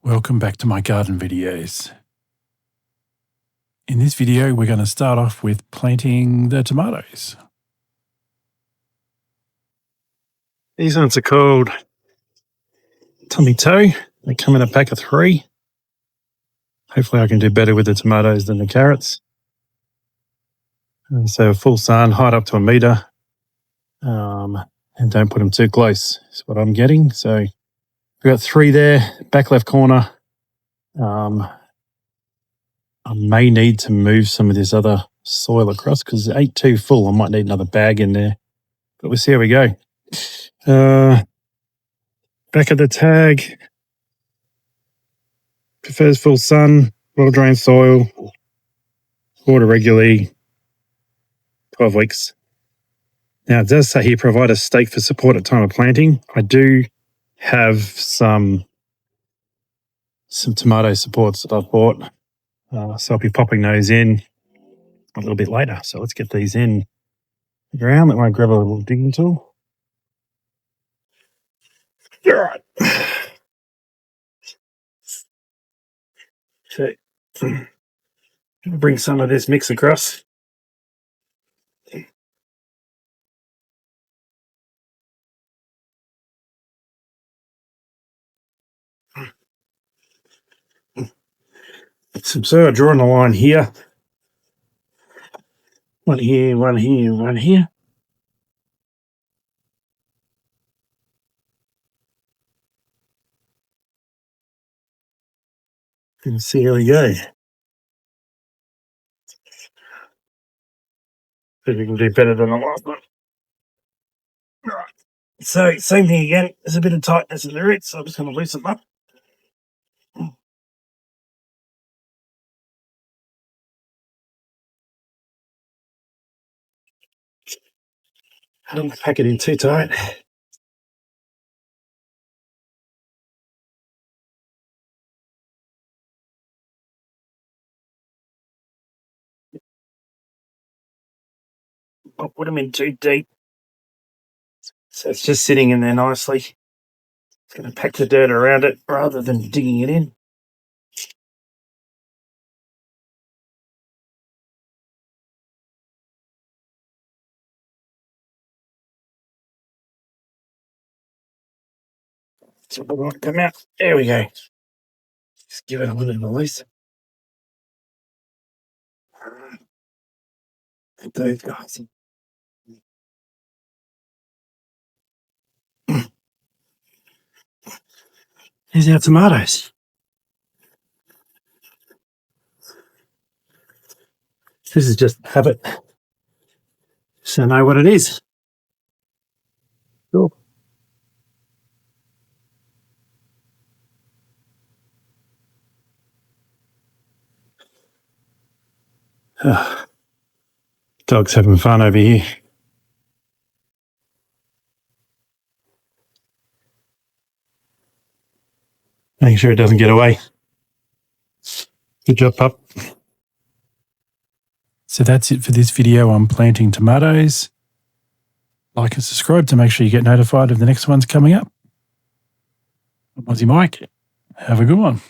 Welcome back to my garden videos. In this video, we're going to start off with planting the tomatoes. These ones are called Tummy Toe. They come in a pack of 3. Hopefully I can do better with the tomatoes than the carrots. And so full sun, height up to 1 metre. And don't put them too close is what I'm getting. So we've got 3 there, back left corner. I may need to move some of this other soil across because it ain't too full. I might need another bag in there, but we'll see how we go. Back of the tag, prefers full sun, well-drained soil, water regularly, 12 weeks. Now, it does say here, provide a stake for support at time of planting. I do have some tomato supports that I've bought. So I'll be popping those in a little bit later. So let's get these in the ground. That might grab a little digging tool. All right. So bring some of this mix across. So I'm drawing a line here. One here, one here, one here. And see how we go. See if we can do better than the last one. All right. So same thing again. There's a bit of tightness in the roots, so I'm just going to loosen them up. I don't want to pack it in too tight. I'll put them in too deep. So it's just sitting in there nicely. It's going to pack the dirt around it rather than digging it in. So I want to come out. There we go. Just give it a little release. Put those guys in. Here's our tomatoes. This is just habit. So I know what it is. Cool. Dog's having fun over here. Making sure it doesn't get away. Good job, pup. So that's it for this video on planting tomatoes. Like and subscribe to make sure you get notified of the next ones coming up. I'm Aussie Mike. Have a good one.